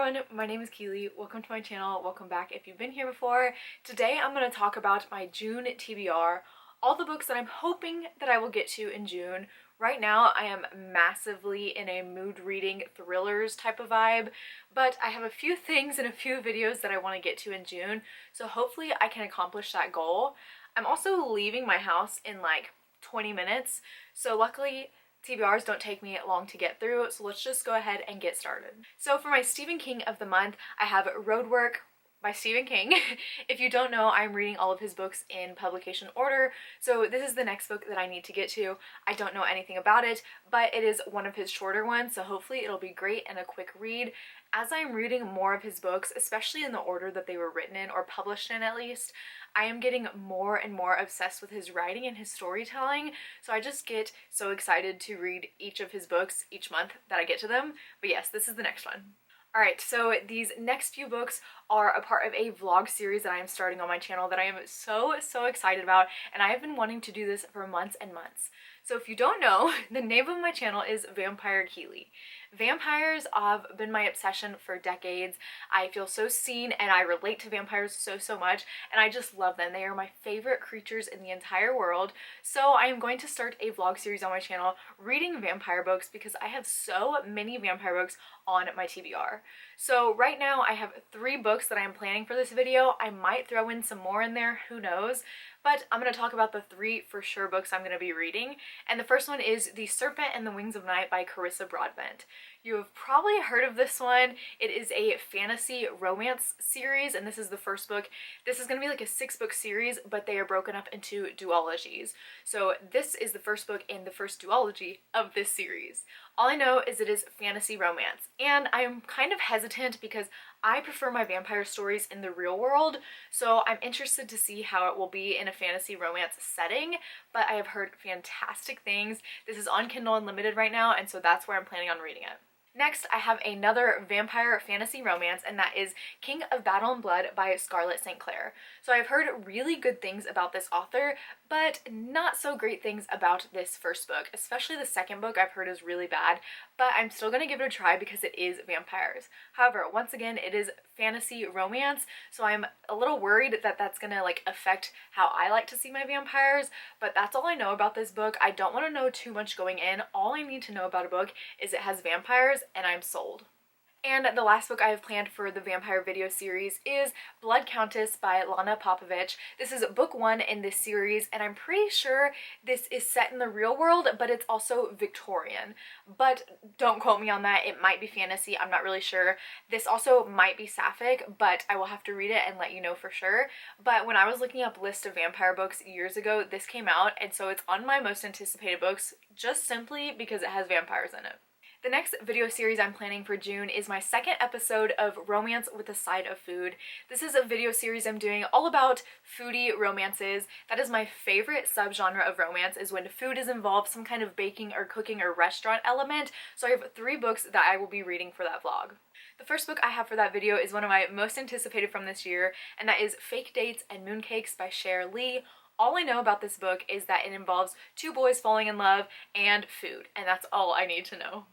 everyone, my name is Keely. Welcome to my channel. Welcome back if you've been here before. Today I'm going to talk about my June TBR, all the books that I'm hoping that I will get to in June. Right now I am massively in a mood reading thrillers type of vibe, but I have a few things and a few videos that I want to get to in June, so hopefully I can accomplish that goal. I'm also leaving my house in like 20 minutes, so luckily TBRs don't take me long to get through, so let's just go ahead and get started. So for my Stephen King of the month, I have Roadwork by Stephen King. If you don't know, I'm reading all of his books in publication order, so this is the next book that I need to get to. I don't know anything about it, but it is one of his shorter ones, so hopefully it'll be great and a quick read. As I'm reading more of his books, especially in the order that they were written in, or published in at least, I am getting more and more obsessed with his writing and his storytelling, so I just get so excited to read each of his books each month that I get to them. But yes, this is the next one. Alright, so these next few books are a part of a vlog series that I am starting on my channel that I am so excited about, and I have been wanting to do this for months and months. So if you don't know, the name of my channel is Vampirekeeley. Vampires have been my obsession for decades. I feel so seen and I relate to vampires so much, and I just love them. They are my favorite creatures in the entire world. So I am going to start a vlog series on my channel reading vampire books because I have so many vampire books on my TBR. So right now I have 3 books that I am planning for this video. I might throw in some more in there, who knows? But I'm going to talk about the 3 for sure books I'm going to be reading. And the first one is The Serpent and the Wings of Night by Carissa Broadbent. You have probably heard of this one. It is a fantasy romance series, and this is the first book. This is going to be like a 6-book series, but they are broken up into duologies. So this is the first book in the first duology of this series. All I know is it is fantasy romance, and I'm kind of hesitant because I prefer my vampire stories in the real world, so I'm interested to see how it will be in a fantasy romance setting, but I have heard fantastic things. This is on Kindle Unlimited right now, and so that's where I'm planning on reading it. Next, I have another vampire fantasy romance, and that is King of Battle and Blood by Scarlett St. Clair. So I've heard really good things about this author, but not so great things about this first book. Especially the second book I've heard is really bad, but I'm still gonna give it a try because it is vampires. However, once again, it is fantasy romance, so I'm a little worried that that's gonna like affect how I like to see my vampires, but that's all I know about this book. I don't want to know too much going in. All I need to know about a book is it has vampires, and I'm sold. And the last book I have planned for the vampire video series is Blood Countess by Lana Popovich. This is book 1 in this series, and I'm pretty sure this is set in the real world, but it's also Victorian. But don't quote me on that. It might be fantasy. I'm not really sure. This also might be sapphic, but I will have to read it and let you know for sure. But when I was looking up lists of vampire books years ago, this came out, and so it's on my most anticipated books just simply because it has vampires in it. The next video series I'm planning for June is my second episode of Romance with a Side of Food. This is a video series I'm doing all about foodie romances. That is my favorite subgenre of romance, is when food is involved, some kind of baking or cooking or restaurant element. So I have 3 books that I will be reading for that vlog. The first book I have for that video is one of my most anticipated from this year, and that is Fake Dates and Mooncakes by Cher Lee. All I know about this book is that it involves 2 boys falling in love and food, and that's all I need to know.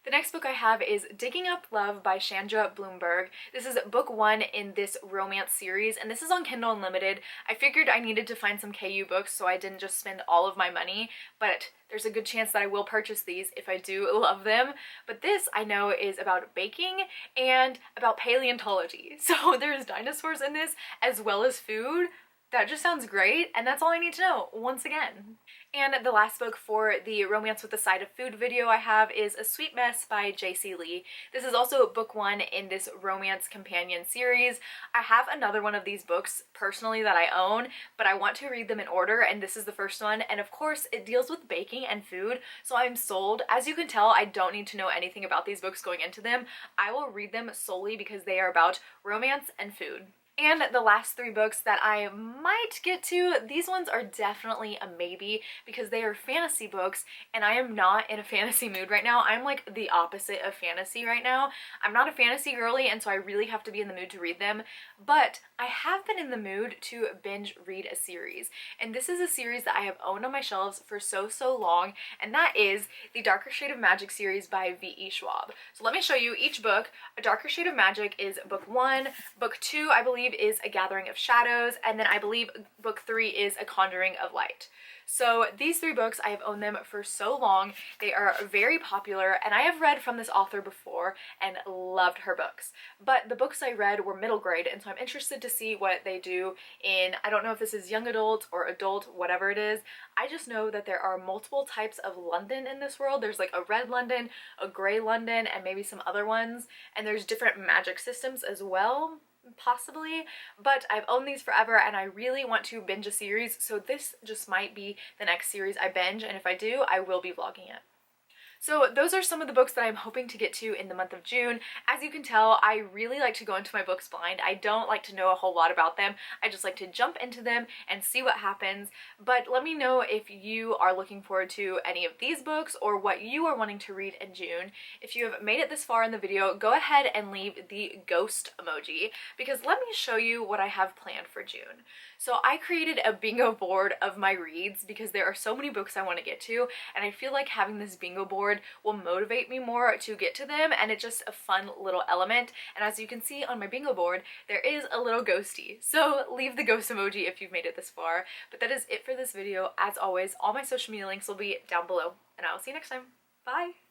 The next book I have is Digging Up Love by Chandra Bloomberg. This is book 1 in this romance series, and this is on Kindle Unlimited. I figured I needed to find some KU books so I didn't just spend all of my money, but there's a good chance that I will purchase these if I do love them. But this, I know, is about baking and about paleontology. So there's dinosaurs in this as well as food. That just sounds great, and that's all I need to know, once again. And the last book for the Romance with a Side of Food video I have is A Sweet Mess by J.C. Lee. This is also book 1 in this romance companion series. I have another one of these books personally that I own, but I want to read them in order, and this is the first one. And of course, it deals with baking and food, so I'm sold. As you can tell, I don't need to know anything about these books going into them. I will read them solely because they are about romance and food. And the last 3 books that I might get to, these ones are definitely a maybe because they are fantasy books and I am not in a fantasy mood right now. I'm like the opposite of fantasy right now. I'm not a fantasy girly and so I really have to be in the mood to read them, but I have been in the mood to binge read a series. And this is a series that I have owned on my shelves for so long, and that is the Darker Shade of Magic series by V.E. Schwab. So let me show you each book. A Darker Shade of Magic is book 1, book 2 I believe is A Gathering of Shadows, and then I believe book 3 is A Conjuring of Light. So these 3 books, I have owned them for so long. They are very popular and I have read from this author before and loved her books. But the books I read were middle grade and so I'm interested to see what they do in, I don't know if this is young adult or adult, whatever it is. I just know that there are multiple types of London in this world. There's like a red London, a gray London, and maybe some other ones. And there's different magic systems as well, possibly, but I've owned these forever and I really want to binge a series, so this just might be the next series I binge, and if I do, I will be vlogging it. So those are some of the books that I'm hoping to get to in the month of June. As you can tell, I really like to go into my books blind. I don't like to know a whole lot about them. I just like to jump into them and see what happens. But let me know if you are looking forward to any of these books or what you are wanting to read in June. If you have made it this far in the video, go ahead and leave the ghost emoji because let me show you what I have planned for June. So I created a bingo board of my reads because there are so many books I want to get to, and I feel like having this bingo board will motivate me more to get to them, and it's just a fun little element. And as you can see on my bingo board, there is a little ghosty. So leave the ghost emoji if you've made it this far. But that is it for this video. As always, all my social media links will be down below, and I will see you next time. Bye!